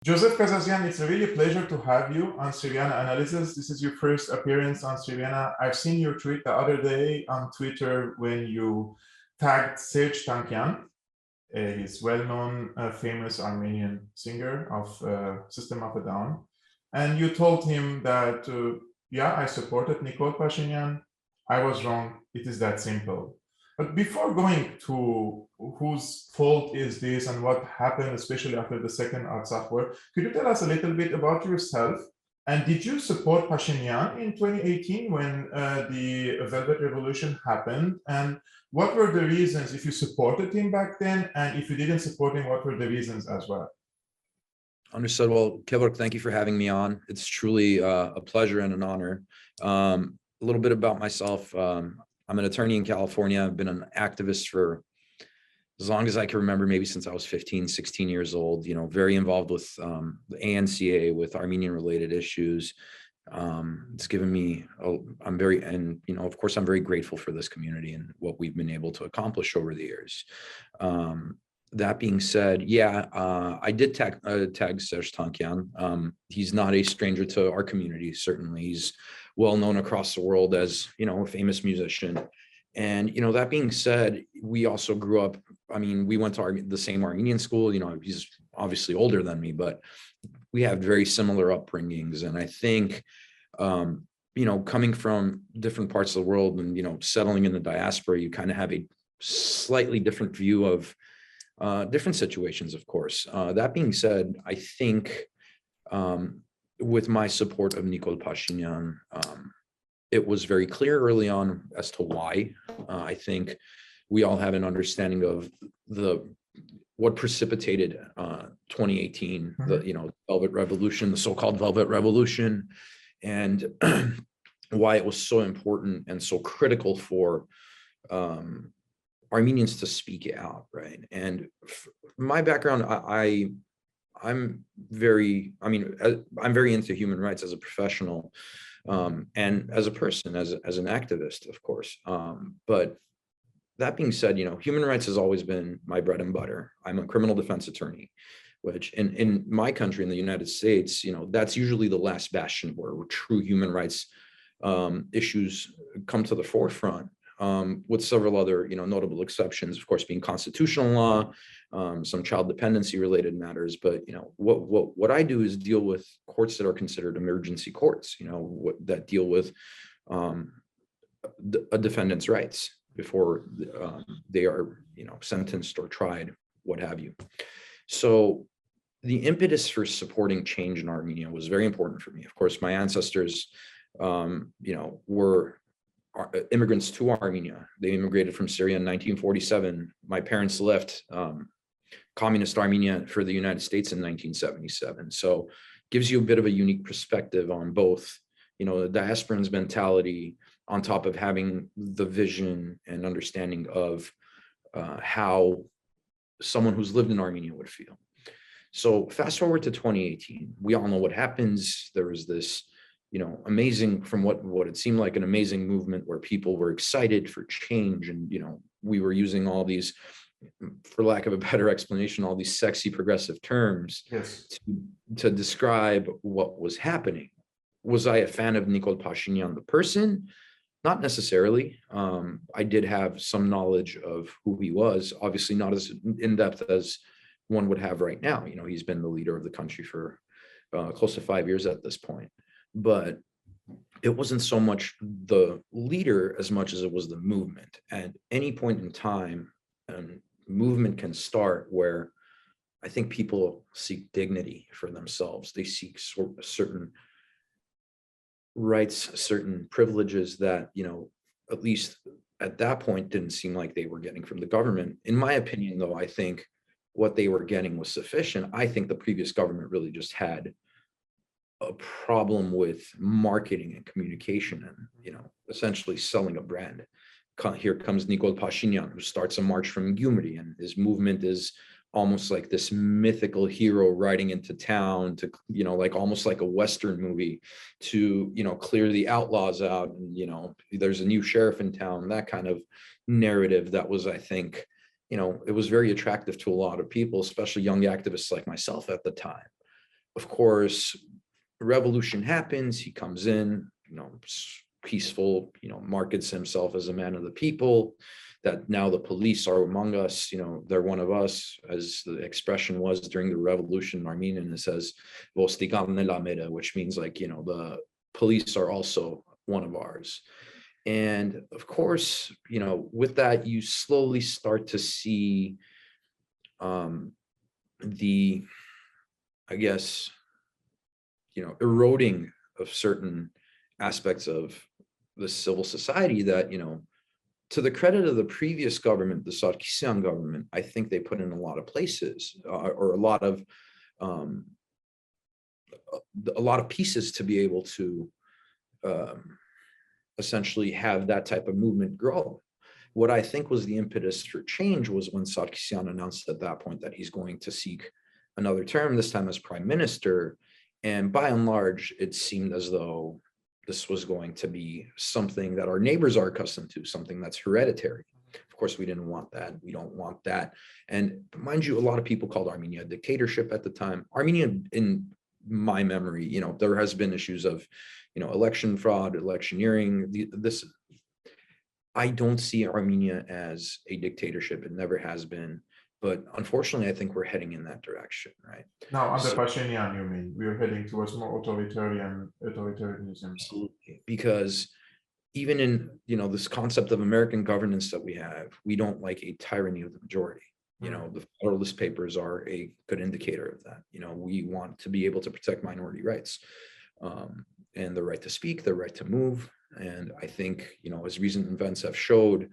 Joseph Kazazian, it's a really pleasure to have you on Syriana Analysis. This is your first appearance on Syriana. I've seen your tweet the other day on Twitter when you tagged Serj Tankian, his well-known, famous Armenian singer of System of a Down. And you told him that, yeah, I supported Nikol Pashinyan. I was wrong. It is that simple. But before going to whose fault is this and what happened, especially after the second Artsakh war, could you tell us a little bit about yourself? And did you support Pashinyan in 2018 when the Velvet Revolution happened? And what were the reasons, if you supported him back then, and if you didn't support him, what were the reasons as well? Understood. Well, Kevork, thank you for having me on. It's truly a pleasure and an honor. A little bit about myself. I'm an attorney in California. I've been an activist for as long as I can remember, maybe since I was 15, 16 years old, very involved with the ANCA, with Armenian related issues. It's given me, of course, I'm very grateful for this community and what we've been able to accomplish over the years. That being said, yeah, I did tag Serj Tankian. He's not a stranger to our community, certainly. He's well known across the world as, a famous musician. And, that being said, we also grew up, we went to the same Armenian school. He's obviously older than me, but we have very similar upbringings. And I think, coming from different parts of the world and, settling in the diaspora, you kind of have a slightly different view of different situations, of course. That being said, I think with my support of Nikol Pashinyan, it was very clear early on as to why. I think we all have an understanding of what precipitated 2018, the Velvet Revolution, the so-called Velvet Revolution, and why it was so important and so critical for Armenians to speak out, right? And my background, I'm very into human rights as a professional, and as a person, as an activist, of course. But that being said, human rights has always been my bread and butter. I'm a criminal defense attorney, which in my country, in the United States, that's usually the last bastion where true human rights issues come to the forefront. With several other, notable exceptions, of course, being constitutional law, some child dependency related matters. But, what I do is deal with courts that are considered emergency courts, that deal with a defendant's rights before they are, sentenced or tried, what have you. So the impetus for supporting change in Armenia was very important for me. Of course, my ancestors, were immigrants to Armenia. They immigrated from Syria in 1947. My parents left communist Armenia for the United States in 1977. So gives you a bit of a unique perspective on both, the diasporan's mentality on top of having the vision and understanding of how someone who's lived in Armenia would feel. So fast forward to 2018, we all know what happens. There was this amazing, from what it seemed like, an amazing movement where people were excited for change. And, we were using all these, for lack of a better explanation, all these sexy progressive terms to describe what was happening. Was I a fan of Nikol Pashinyan, the person? Not necessarily. I did have some knowledge of who he was, obviously not as in-depth as one would have right now. He's been the leader of the country for close to 5 years at this point. But it wasn't so much the leader as much as it was the movement. At any point in time, a movement can start where I think people seek dignity for themselves. They seek certain rights, certain privileges that, at least at that point, didn't seem like they were getting from the government. In my opinion, though, I think what they were getting was sufficient. I think the previous government really just had a problem with marketing and communication and, essentially selling a brand. Here comes Nikol Pashinyan, who starts a march from Gyumri, and his movement is almost like this mythical hero riding into town to, like almost like a Western movie to, clear the outlaws out. And, there's a new sheriff in town, that kind of narrative that was, I think, it was very attractive to a lot of people, especially young activists like myself at the time. of course, a revolution happens. He comes in, peaceful, markets himself as a man of the people, that now the police are among us, they're one of us, as the expression was during the revolution in Armenian. It says, which means like, the police are also one of ours. And of course, with that, you slowly start to see the, I guess, eroding of certain aspects of the civil society that, to the credit of the previous government, the Sarkisian government, I think they put in a lot of places or a lot of pieces to be able to essentially have that type of movement grow. What I think was the impetus for change was when Sarkisian announced at that point that he's going to seek another term, this time as prime minister. And by and large, it seemed as though this was going to be something that our neighbors are accustomed to, something that's hereditary. Of course, we didn't want that. We don't want that. And mind you, a lot of people called Armenia a dictatorship at the time. Armenia, in my memory, there has been issues of, election fraud, electioneering. I don't see Armenia as a dictatorship. It never has been. But unfortunately, I think we're heading in that direction, right? Now, under Pashinyan, you mean we're heading towards more authoritarianism? Absolutely, because even in this concept of American governance that we have, we don't like a tyranny of the majority. The Federalist Papers are a good indicator of that. We want to be able to protect minority rights, and the right to speak, the right to move. And I think as recent events have showed,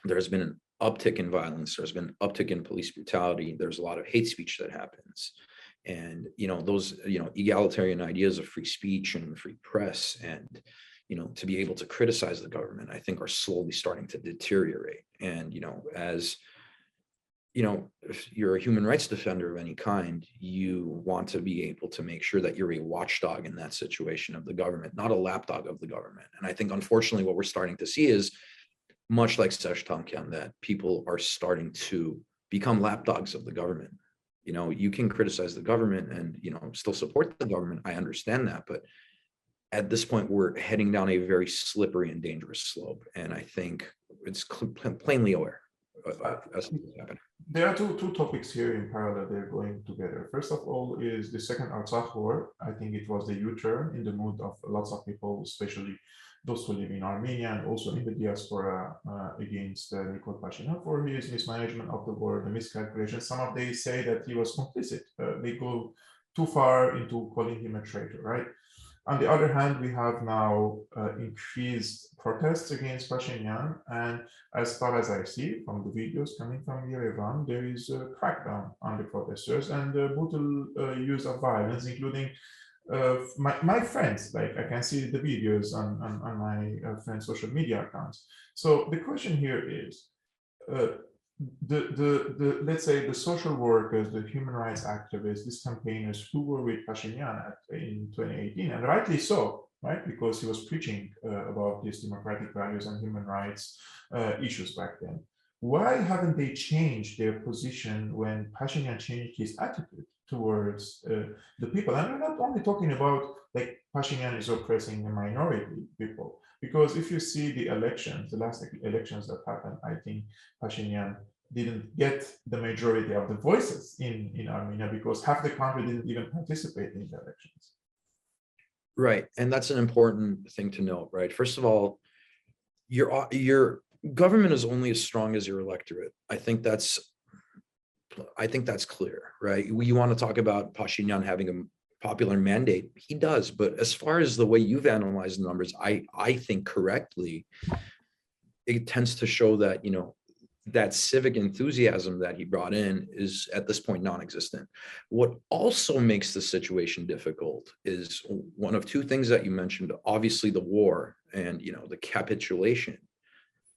there's been an uptick in violence, there's been an uptick in police brutality, there's a lot of hate speech that happens. And those egalitarian ideas of free speech and free press and to be able to criticize the government, I think are slowly starting to deteriorate. And as if you're a human rights defender of any kind, you want to be able to make sure that you're a watchdog in that situation of the government, not a lapdog of the government. And I think unfortunately what we're starting to see is, much like Serj Tankian, that people are starting to become lapdogs of the government. You can criticize the government and, still support the government. I understand that. But at this point, we're heading down a very slippery and dangerous slope. And I think it's plainly aware as to what's happening. There are two topics here in parallel. They're going together. First of all is the second Artsakh war. I think it was the U-turn in the mood of lots of people, especially those who live in Armenia and also in the diaspora, against Nikol Pashinyan for his mismanagement of the war, the miscalculation. Some of they say that he was complicit. They go too far into calling him a traitor, right? On the other hand, we have now increased protests against Pashinyan, and as far as I see from the videos coming from Yerevan, there is a crackdown on the protesters and brutal use of violence, including my friends. Like I can see the videos on my friends' social media accounts. So the question here is, let's say the social workers, the human rights activists, these campaigners who were with Pashinyan in 2018, and rightly so, right? Because he was preaching about these democratic values and human rights issues back then. Why haven't they changed their position when Pashinyan changed his attitude towards the people? And we're not only talking about like Pashinyan is oppressing the minority people, because if you see the elections, the last elections that happened, I think Pashinyan didn't get the majority of the voices in Armenia because half the country didn't even participate in the elections. Right, and that's an important thing to note, right? First of all, your government is only as strong as your electorate. I think that's clear, right? You want to talk about Pashinyan having a popular mandate, he does, but as far as the way you've analyzed the numbers, I think correctly, it tends to show that, that civic enthusiasm that he brought in is at this point non-existent. What also makes the situation difficult is one of two things that you mentioned, obviously the war and, the capitulation,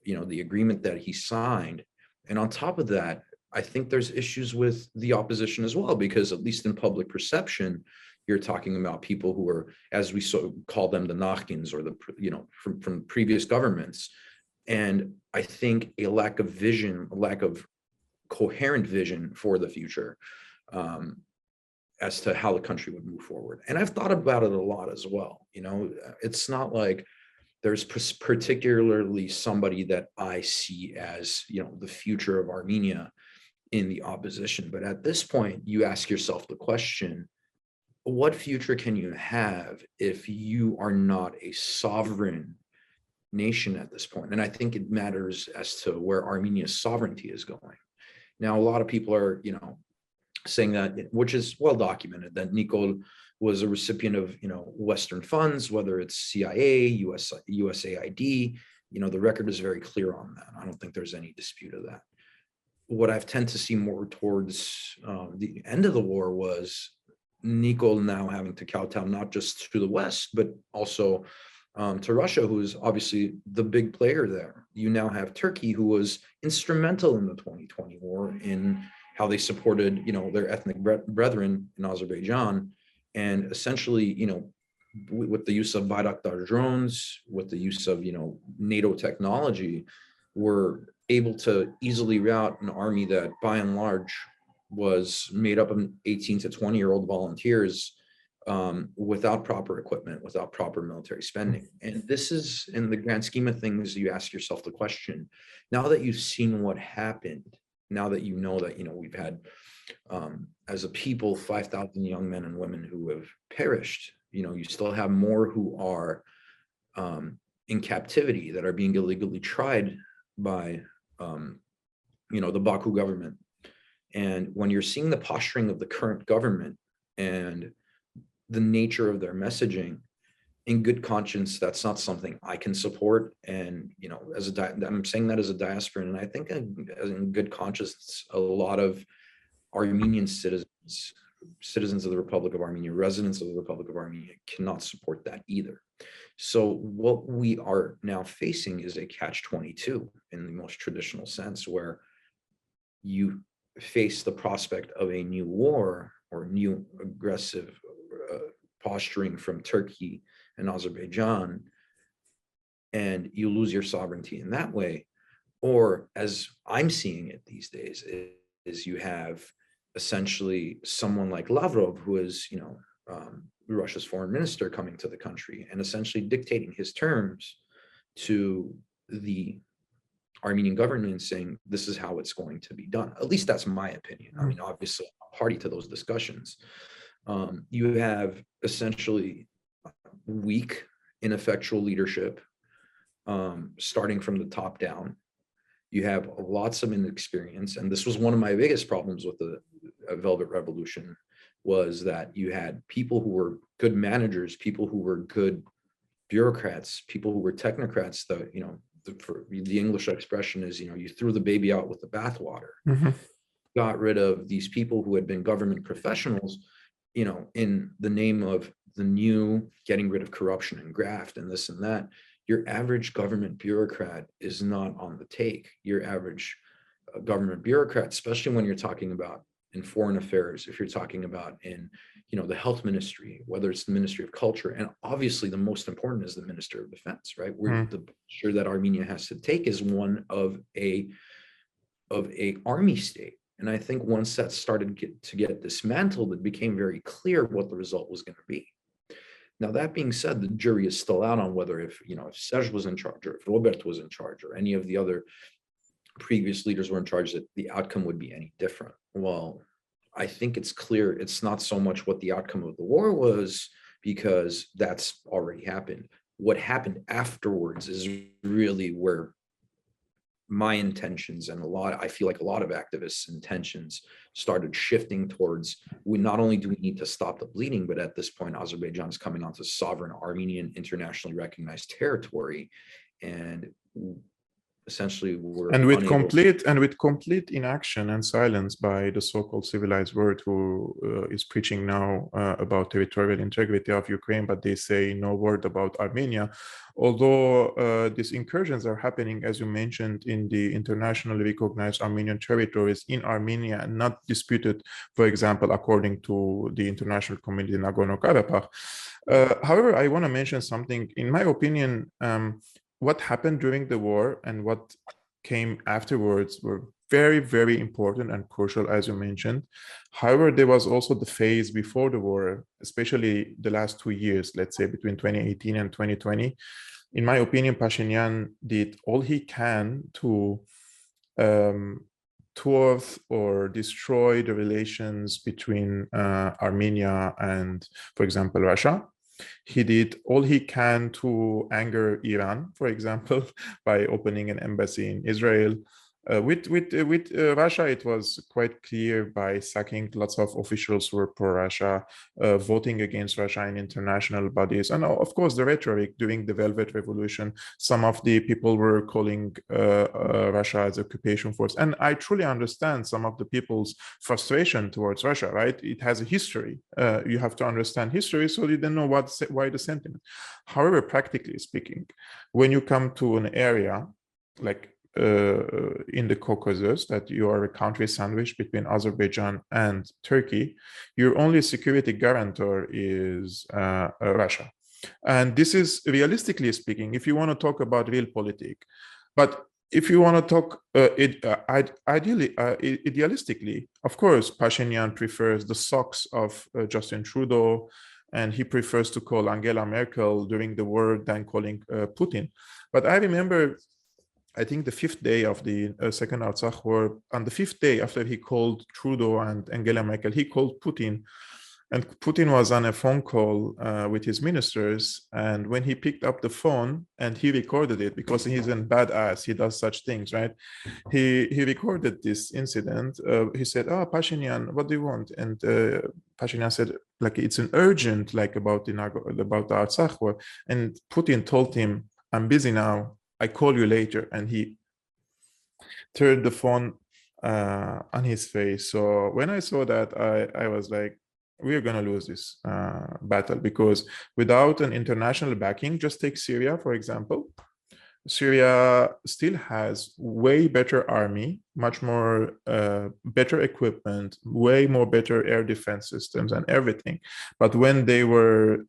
the agreement that he signed. And on top of that, I think there's issues with the opposition as well, because at least in public perception, you're talking about people who are, as we call them, the Nakhins, or the, from previous governments. And I think a lack of vision, a lack of coherent vision for the future as to how the country would move forward. And I've thought about it a lot as well. You know, it's not like there's particularly somebody that I see as, you know, the future of Armenia in the opposition. But at this point, you ask yourself the question, what future can you have if you are not a sovereign nation at this point? And I think it matters as to where Armenia's sovereignty is going. Now, a lot of people are, you know, saying that, which is well documented, that Nikol was a recipient of, you know, Western funds, whether it's CIA, USAID, you know, the record is very clear on that. I don't think there's any dispute of that. What I've tend to see more towards the end of the war was Nikol now having to kowtow not just to the West, but also to Russia, who is obviously the big player there. You now have Turkey, who was instrumental in the 2020 war in how they supported, you know, their ethnic brethren in Azerbaijan, and essentially, you know, with the use of Bayraktar drones, with the use of, you know, NATO technology, were able to easily route an army that, by and large, was made up of 18 to 20-year-old volunteers without proper equipment, without proper military spending. And this is, in the grand scheme of things, you ask yourself the question, now that you've seen what happened, now that you know that, you know, we've had, as a people, 5,000 young men and women who have perished, you know, you still have more who are in captivity, that are being illegally tried by, you know, the Baku government. And when you're seeing the posturing of the current government and the nature of their messaging, in good conscience, that's not something I can support. And, you know, as I'm saying that as a diasporan, and I think in good conscience, a lot of Armenian citizens of the Republic of Armenia, residents of the Republic of Armenia, cannot support that either. So what we are now facing is a catch-22 in the most traditional sense, where you face the prospect of a new war or new aggressive posturing from Turkey and Azerbaijan, and you lose your sovereignty in that way. Or, as I'm seeing it these days, is you have essentially someone like Lavrov, who is, you know, Russia's foreign minister, coming to the country and essentially dictating his terms to the Armenian government, saying this is how it's going to be done. At least that's my opinion. I mean, obviously, I'm party to those discussions. You have essentially weak, ineffectual leadership, starting from the top down. You have lots of inexperience, and this was one of my biggest problems with the Velvet Revolution, was that you had people who were good managers, people who were good bureaucrats, people who were technocrats. That, you know, the English expression is, you know, you threw the baby out with the bathwater. Got rid of these people who had been government professionals, you know, in the name of the new, getting rid of corruption and graft and this and that. Your average government bureaucrat is not on the take. Your average government bureaucrat, especially when you're talking about in foreign affairs, if you're talking about in, you know, the health ministry, whether it's the Ministry of Culture, and obviously the most important is the Minister of Defense, right? Where the posture that Armenia has to take is one of a army state. And I think once that started to get dismantled, it became very clear what the result was going to be. Now, that being said, the jury is still out on whether, if, you know, if Serge was in charge, or if Robert was in charge, or any of the other previous leaders were in charge, that the outcome would be any different. Well, I think it's clear it's not so much what the outcome of the war was, because that's already happened. What happened afterwards is really where my intentions, and I feel like a lot of activists' intentions, started shifting towards, we not only do we need to stop the bleeding, but at this point, Azerbaijan is coming onto sovereign Armenian internationally recognized territory, and essentially we're with complete inaction and silence by the so-called civilized world, who is preaching now about territorial integrity of Ukraine, but they say no word about Armenia. Although these incursions are happening, as you mentioned, in the internationally recognized Armenian territories in Armenia, not disputed, for example, according to the international community in Nagorno-Karabakh. However, I want to mention something. In my opinion, what happened during the war and what came afterwards were very, very important and crucial, as you mentioned. However, there was also the phase before the war, especially the last 2 years, let's say between 2018 and 2020. In my opinion, Pashinyan did all he can to thwart or destroy the relations between Armenia and, for example, Russia. He did all he can to anger Iran, for example, by opening an embassy in Israel. With Russia, it was quite clear by sacking lots of officials who were pro-Russia, voting against Russia in international bodies, and of course the rhetoric during the Velvet Revolution. Some of the people were calling Russia as occupation force, and I truly understand some of the people's frustration towards Russia. Right? It has a history. You have to understand history, so you don't know why the sentiment. However, practically speaking, when you come to an area like in the Caucasus, that you are a country sandwiched between Azerbaijan and Turkey, your only security guarantor is Russia. And this is, realistically speaking, if you want to talk about realpolitik. But if you want to talk idealistically, of course, Pashinyan prefers the socks of Justin Trudeau, and he prefers to call Angela Merkel during the war than calling Putin. But I remember, I think the 5th day of the Second Artsakh War, on the 5th day after he called Trudeau and Angela Merkel, he called Putin. And Putin was on a phone call with his ministers. And when he picked up the phone and he recorded it, because he's a badass, he does such things, right? He recorded this incident. He said, "Oh, Pashinyan, what do you want?" And Pashinyan said, like, it's an urgent, like about the Artsakh War. And Putin told him, "I'm busy now. I call you later." And he turned the phone on his face. So when I saw that, I was like, we're going to lose this battle, because without an international backing, just take Syria, for example. Syria still has way better army, much more better equipment, way more better air defense systems and everything. But when they were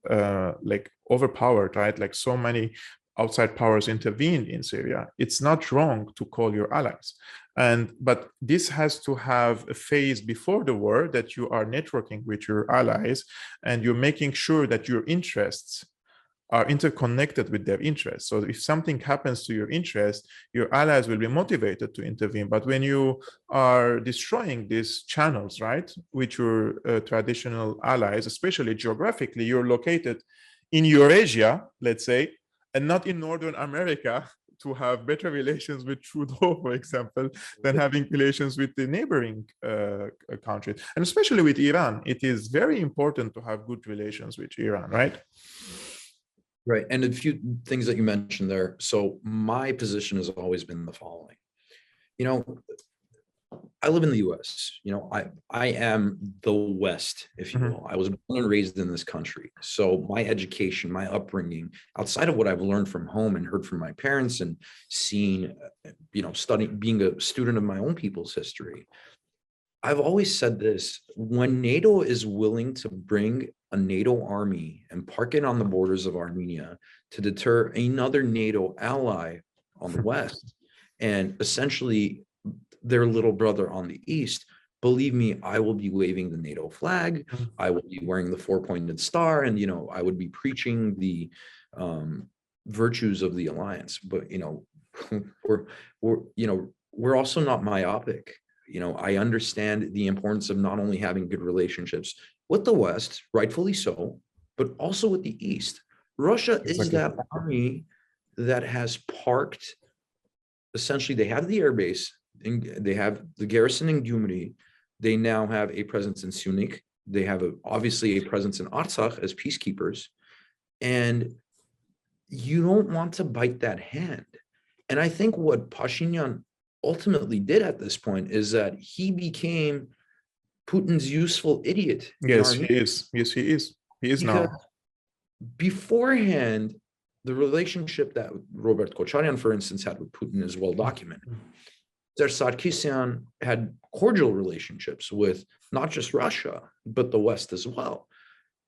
like overpowered, right, like so many outside powers intervened in Syria, it's not wrong to call your allies. But this has to have a phase before the war, that you are networking with your allies and you're making sure that your interests are interconnected with their interests. So if something happens to your interest, your allies will be motivated to intervene. But when you are destroying these channels, right, with your traditional allies, especially geographically, you're located in Eurasia, let's say, and not in Northern America, to have better relations with Trudeau, for example, than having relations with the neighboring countries. And especially with Iran, it is very important to have good relations with Iran, right? Right. And a few things that you mentioned there. So my position has always been the following. You know, I live in the US. You know, I am the West, if you will. I was born and raised in this country. So my education, my upbringing, outside of what I've learned from home and heard from my parents and seen, you know, studying, being a student of my own people's history, I've always said this: when NATO is willing to bring a NATO army and park it on the borders of Armenia to deter another NATO ally on the West, and essentially their little brother on the East, believe me, I will be waving the NATO flag. I will be wearing the 4-pointed star, and, you know, I would be preaching the virtues of the alliance. But, you know, we're also not myopic. You know, I understand the importance of not only having good relationships with the West, rightfully so, but also with the East. Russia is that army that has parked, essentially, they have the air base, and they have the garrison in Gyumri. They now have a presence in Syunik. They have obviously a presence in Artsakh as peacekeepers. And you don't want to bite that hand. And I think what Pashinyan ultimately did at this point is that he became Putin's useful idiot. Yes, he is. Yes, he is. He is now. Beforehand, the relationship that Robert Kocharian, for instance, had with Putin is well documented. Sarkisian had cordial relationships with not just Russia, but the West as well.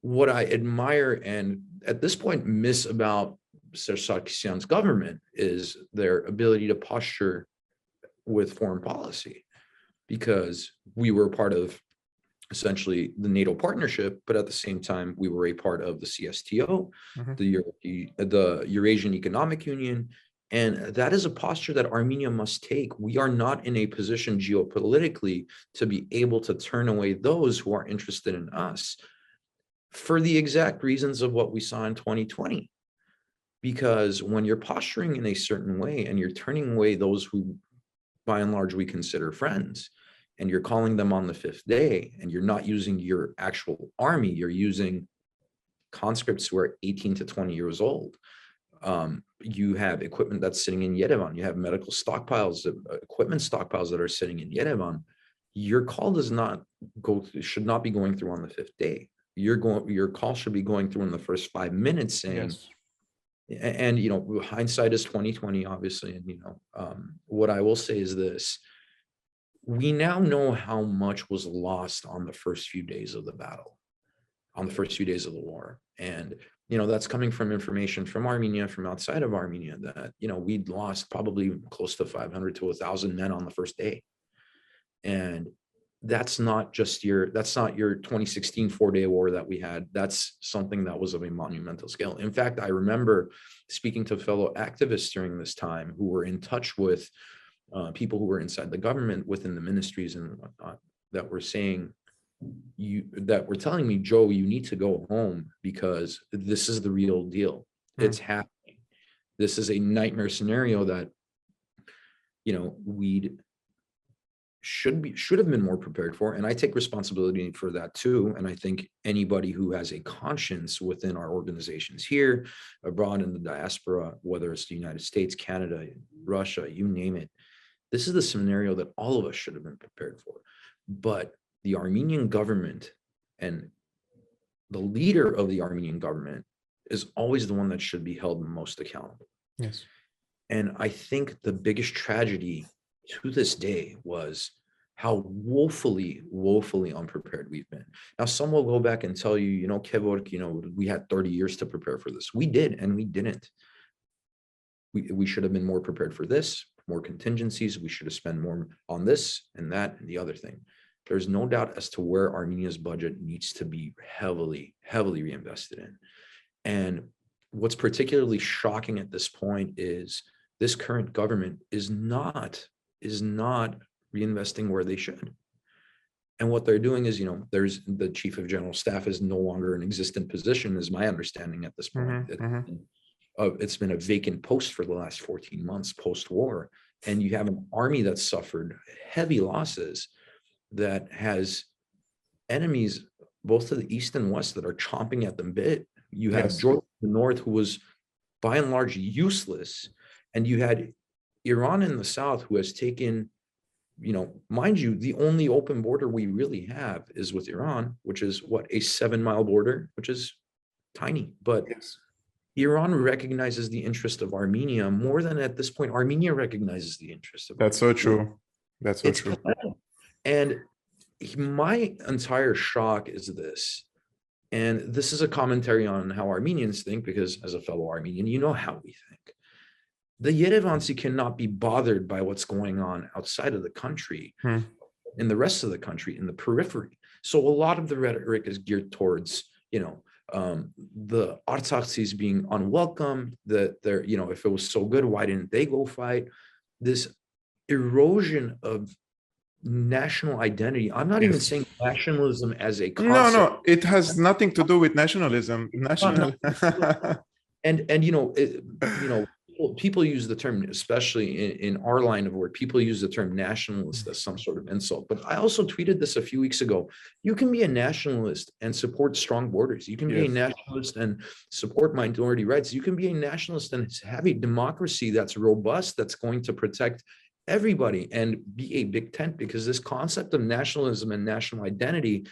What I admire and at this point miss about Sarkisian's government is their ability to posture with foreign policy. because we were part of essentially the NATO partnership, but at the same time, we were a part of the CSTO, the Eurasian Economic Union. And that is a posture that Armenia must take. We are not in a position geopolitically to be able to turn away those who are interested in us for the exact reasons of what we saw in 2020. Because when you're posturing in a certain way and you're turning away those who, by and large, we consider friends, and you're calling them on the fifth day, and you're not using your actual army, you're using conscripts who are 18 to 20 years old. You have equipment that's sitting in Yerevan. You have medical stockpiles, equipment stockpiles that are sitting in Yerevan. Your call does not go, should not be going through on the fifth day. Your call should be going through in the first 5 minutes, saying, Yes. And hindsight is 2020, obviously. And what I will say is this: we now know how much was lost on the first few days of the battle, on the first few days of the war. And that's coming from information from Armenia, from outside of Armenia, that we'd lost probably close to 500 to 1,000 men on the first day. And that's not your 2016 4-day war that we had. That's something that was of a monumental scale. In fact, I remember speaking to fellow activists during this time who were in touch with people who were inside the government, within the ministries and whatnot, that were saying, that were telling me, Joe, you need to go home because this is the real deal. It's happening. This is a nightmare scenario that we should have been more prepared for. And I take responsibility for that too. And I think anybody who has a conscience within our organizations here, abroad, in the diaspora, whether it's the United States, Canada, Russia, you name it, this is the scenario that all of us should have been prepared for. But the Armenian government and the leader of the Armenian government is always the one that should be held most accountable. Yes. And I think the biggest tragedy to this day was how woefully unprepared we've been. Now, some will go back and tell you, Kevork, we had 30 years to prepare for this. We did, and we didn't. We should have been more prepared for this, more contingencies. We should have spent more on this and that and the other thing. There's no doubt as to where Armenia's budget needs to be heavily reinvested in. And what's particularly shocking at this point is this current government is not reinvesting where they should. And what they're doing is, there's the chief of general staff is no longer an existent position, is my understanding at this point. It's been a vacant post for the last 14 months post-war. And you have an army that's suffered heavy losses, that has enemies both to the east and west that are chomping at the bit. You have Georgia in the north, who was by and large useless. And you had Iran in the south, who has taken, mind you, the only open border we really have is with Iran, which is what, a 7-mile border, which is tiny. But Iran recognizes the interest of Armenia more than at this point Armenia recognizes the interest of Armenia. That's so true. That's so true. And my entire shock is this, and this is a commentary on how Armenians think, because as a fellow Armenian, you know how we think. The Yerevansi cannot be bothered by what's going on outside of the country, in the rest of the country, in the periphery. So a lot of the rhetoric is geared towards, the Artsaksis being unwelcome, that they're, if it was so good, why didn't they go fight? This erosion of national identity. I'm not even saying nationalism as a concept. No, it has nothing to do with nationalism. People use the term, especially in our line of work, people use the term nationalist as some sort of insult. But I also tweeted this a few weeks ago. You can be a nationalist and support strong borders. You can be a nationalist and support minority rights. You can be a nationalist and have a democracy that's robust, that's going to protect everybody and be a big tent, because this concept of nationalism and national identity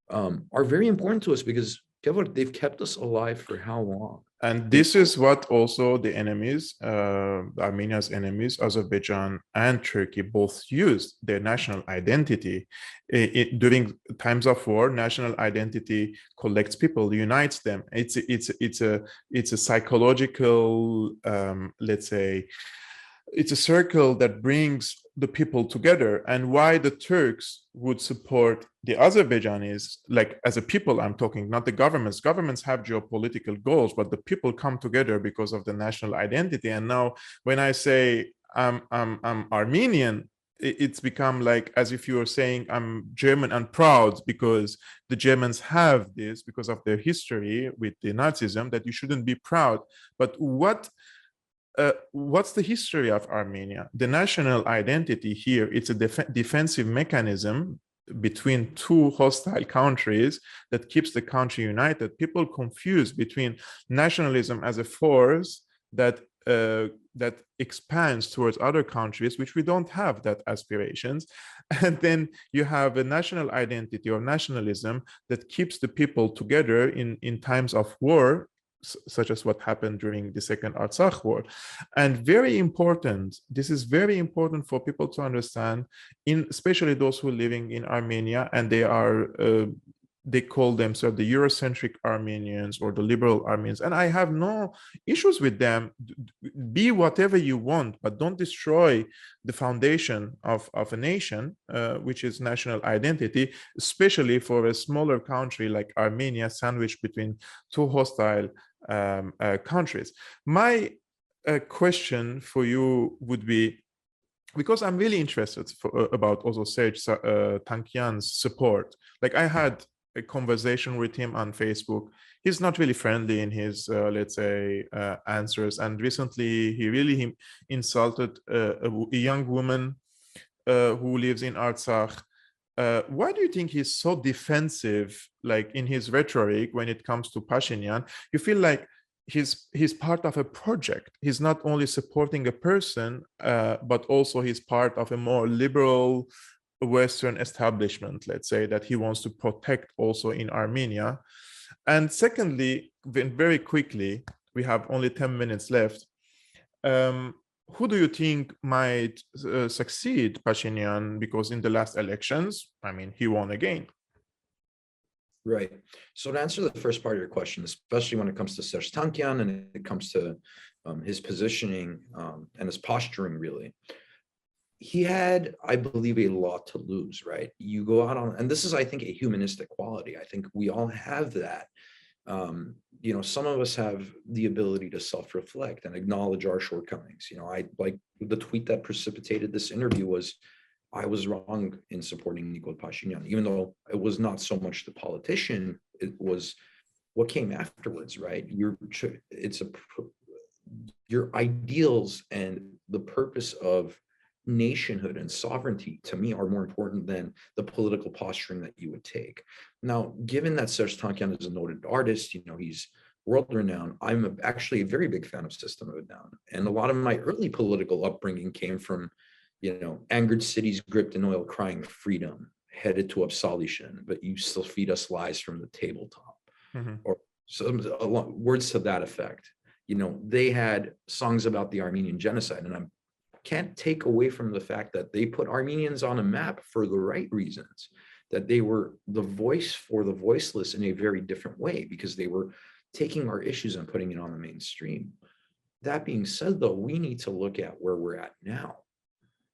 are very important to us, because they've kept us alive for how long? And this is what also the enemies, Armenia's enemies, Azerbaijan and Turkey, both used their national identity. During times of war, national identity collects people, unites them. It's a psychological, let's say, it's a circle that brings the people together, and why the Turks would support the Azerbaijanis, like as a people I'm talking, not the governments. Governments have geopolitical goals, but the people come together because of the national identity. And now when I say I'm Armenian, it's become like as if you were saying I'm German and proud because the Germans have this because of their history with the Nazism, that you shouldn't be proud. But what's the history of Armenia? The national identity here, it's a defensive mechanism between two hostile countries that keeps the country united. People confuse between nationalism as a force that that expands towards other countries, which we don't have that aspirations. And then you have a national identity or nationalism that keeps the people together in times of war, such as what happened during the Second Artsakh War. And very important, this is very important for people to understand, especially those who are living in Armenia, and they call themselves the Eurocentric Armenians or the liberal Armenians. And I have no issues with them. Be whatever you want, but don't destroy the foundation of a nation, which is national identity, especially for a smaller country like Armenia, sandwiched between two hostile countries. My question for you would be, because I'm really interested about also Serge Tankian's support. Like I had a conversation with him on Facebook. He's not really friendly in his, let's say, answers. And recently, he really insulted a young woman who lives in Artsakh. Why do you think he's so defensive, like in his rhetoric when it comes to Pashinyan? You feel like he's part of a project. He's not only supporting a person, but also he's part of a more liberal Western establishment, let's say, that he wants to protect also in Armenia. And secondly, very quickly, we have only 10 minutes left. Who do you think might succeed Pashinyan? Because in the last elections, I mean, he won again. Right. So to answer the first part of your question, especially when it comes to Serj Tankian and it comes to his positioning and his posturing, really, he had, I believe, a lot to lose, right? You go out on, and this is, I think, a humanistic quality. I think we all have that. You know, some of us have the ability to self-reflect and acknowledge our shortcomings. You know, I like the tweet that precipitated this interview was, I was wrong in supporting Nikol Pashinyan, even though it was not so much the politician, it was what came afterwards, right? Your ideals and the purpose of nationhood and sovereignty, to me, are more important than the political posturing that you would take. Now, given that Serj Tankian is a noted artist, you know, he's world-renowned, I'm actually a very big fan of System of a Down. And a lot of my early political upbringing came from, you know, angered cities gripped in oil crying freedom, headed to absolution, but you still feed us lies from the tabletop. Or some words to that effect. You know, they had songs about the Armenian Genocide, and I can't take away from the fact that they put Armenians on a map for the right reasons, that they were the voice for the voiceless in a very different way, because they were taking our issues and putting it on the mainstream. That being said, though, we need to look at where we're at now,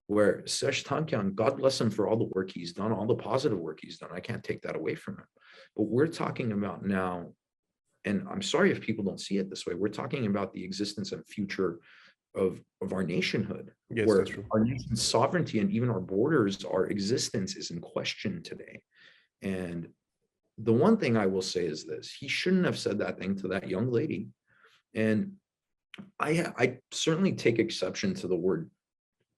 where Serj Tankian, God bless him for all the work he's done, all the positive work he's done. I can't take that away from him. But we're talking about now, and I'm sorry if people don't see it this way, we're talking about the existence and future of our nationhood, yes, where our nation's sovereignty and even our borders, our existence is in question today. And the one thing I will say is this: he shouldn't have said that thing to that young lady. And I certainly take exception to the word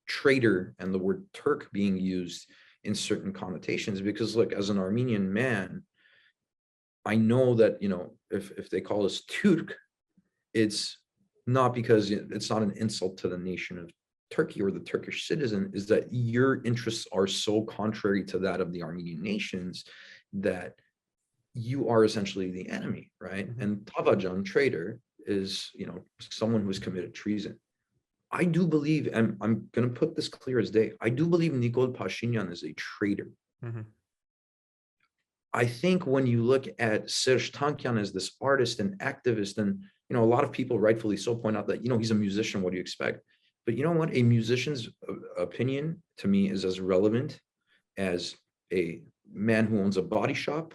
traitor and the word Turk being used in certain connotations, because look, as an Armenian man, I know that, you know, if they call us Turk, it's not because it's not an insult to the nation of Turkey or the Turkish citizen, is that your interests are so contrary to that of the Armenian nations that you are essentially the enemy, right? And Tavajan, traitor, is, you know, someone who's committed treason. I do believe, and I'm going to put this clear as day, I do believe Nikol Pashinyan is a traitor. I think when you look at Serj Tankian as this artist and activist, and, you know, a lot of people rightfully so point out that, you know, he's a musician, what do you expect? But you know what? A musician's opinion to me is as relevant as a man who owns a body shop,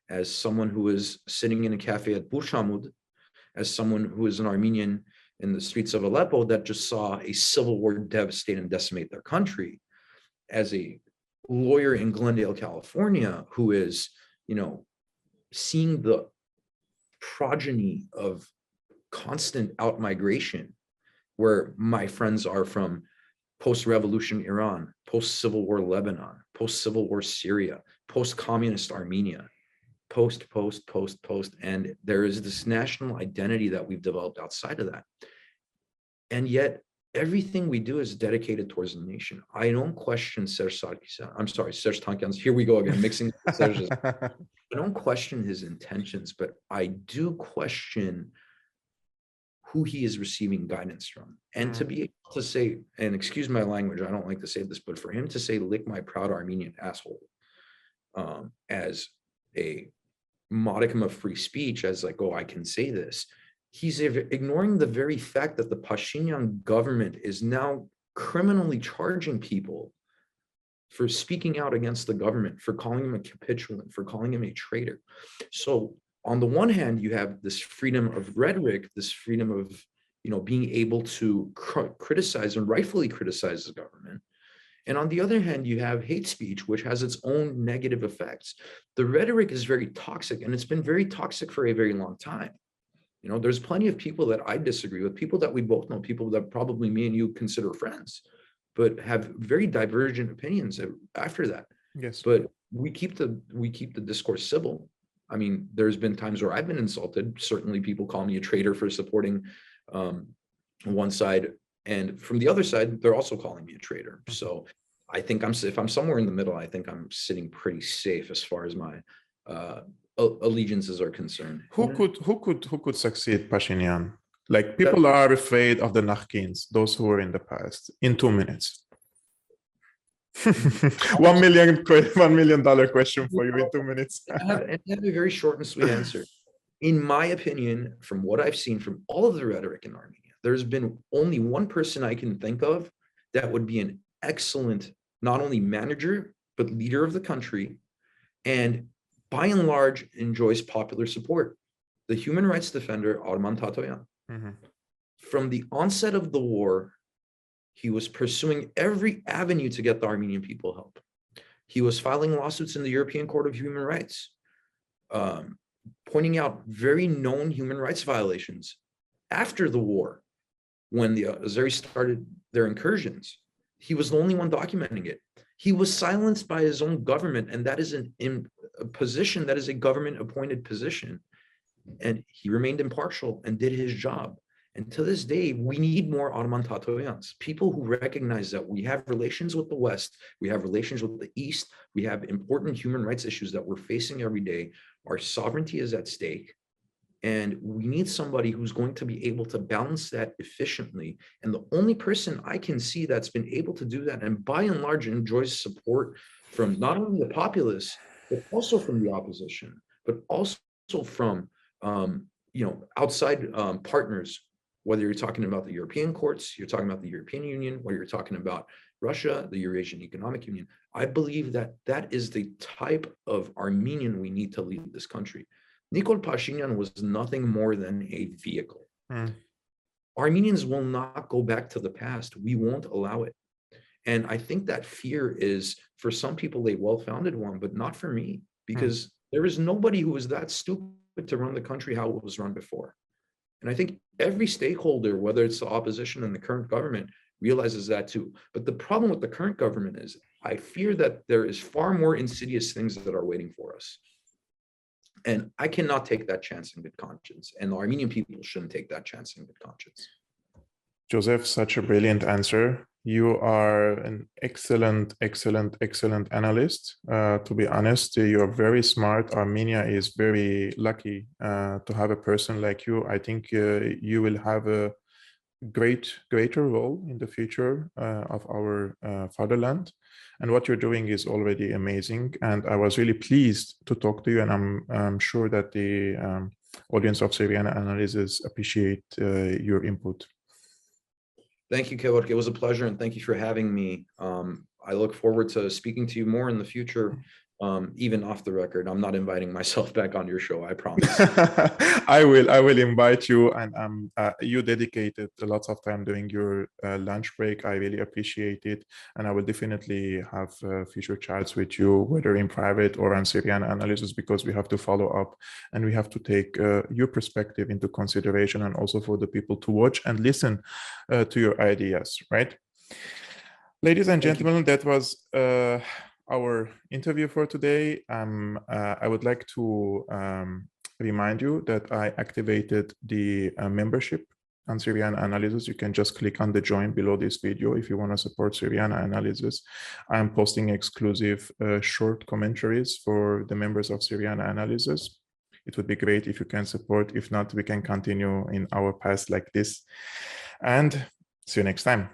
as someone who is sitting in a cafe at Bushamud, as someone who is an Armenian in the streets of Aleppo that just saw a civil war devastate and decimate their country, as a lawyer in Glendale, California, who is, seeing the progeny of constant out-migration, where my friends are from post-revolution Iran, post-civil war Lebanon, post-civil war Syria, post-communist Armenia, post, and there is this national identity that we've developed outside of that. And yet everything we do is dedicated towards the nation. I don't question Serge Tankian's, here we go again, mixing Serge's. I don't question his intentions, but I do question who he is receiving guidance from. And to be able to say, and excuse my language, I don't like to say this, but for him to say, lick my proud Armenian asshole, as a modicum of free speech, as like, oh, I can say this, he's ignoring the very fact that the Pashinyan government is now criminally charging people for speaking out against the government, for calling him a capitulant, for calling him a traitor. So on the one hand, you have this freedom of rhetoric, this freedom of, being able to criticize and rightfully criticize the government. And on the other hand, you have hate speech, which has its own negative effects. The rhetoric is very toxic, and it's been very toxic for a very long time. There's plenty of people that I disagree with, people that we both know, people that probably me and you consider friends, but have very divergent opinions after that. Yes. But we keep the discourse civil. I mean, there's been times where I've been insulted. Certainly people call me a traitor for supporting one side, and from the other side, they're also calling me a traitor. So I think if I'm somewhere in the middle, I think I'm sitting pretty safe as far as my allegiances are concerned. Who could succeed Pashinyan? Like, people are afraid of the Nakhkins, those who were in the past. In 2 minutes. $1 million question for you in 2 minutes. I have a very short and sweet answer. In my opinion, from what I've seen from all of the rhetoric in Armenia, there's been only one person I can think of that would be an excellent, not only manager, but leader of the country, and by and large enjoys popular support: the human rights defender, Arman Tatoyan. From the onset of the war, he was pursuing every avenue to get the Armenian people help. He was filing lawsuits in the European Court of Human Rights, pointing out very known human rights violations after the war. When the Azeris started their incursions, he was the only one documenting it. He was silenced by his own government, and that is a position that is a government-appointed position. And he remained impartial and did his job. And to this day, we need more Arman Tatoyans, people who recognize that we have relations with the West, we have relations with the East, we have important human rights issues that we're facing every day. Our sovereignty is at stake. And we need somebody who's going to be able to balance that efficiently. And the only person I can see that's been able to do that, and by and large enjoys support from not only the populace, but also from the opposition, but also from outside partners, whether you're talking about the European courts, you're talking about the European Union, whether you're talking about Russia, the Eurasian Economic Union. I believe that that is the type of Armenian we need to lead this country. Nikol Pashinyan was nothing more than a vehicle. Armenians will not go back to the past. We won't allow it. And I think that fear is, for some people, a well-founded one, but not for me, because there is nobody who is that stupid to run the country how it was run before. And I think every stakeholder, whether it's the opposition and the current government, realizes that too. But the problem with the current government is, I fear that there is far more insidious things that are waiting for us. And I cannot take that chance in good conscience. And the Armenian people shouldn't take that chance in good conscience. Joseph, such a brilliant answer. You are an excellent analyst. To be honest, you are very smart. Armenia is very lucky to have a person like you. I think you will have a greater role in the future of our fatherland. And what you're doing is already amazing. And I was really pleased to talk to you. And I'm sure that the audience of Syriana Analysis appreciate your input. Thank you, Kevork. It was a pleasure, and thank you for having me. I look forward to speaking to you more in the future, even off the record. I'm not inviting myself back on your show, I promise. I will invite you, and you dedicated a lot of time during your lunch break. I really appreciate it, and I will definitely have future chats with you, whether in private or on Syriana Analysis, because we have to follow up and we have to take your perspective into consideration, and also for the people to watch and listen to your ideas, right? Ladies and gentlemen, that was our interview for today. I would like to remind you that I activated the membership on Syriana Analysis. You can just click on the join below this video if you want to support Syriana Analysis. I'm posting exclusive short commentaries for the members of Syriana Analysis. It would be great if you can support. If not, we can continue in our path like this. And see you next time.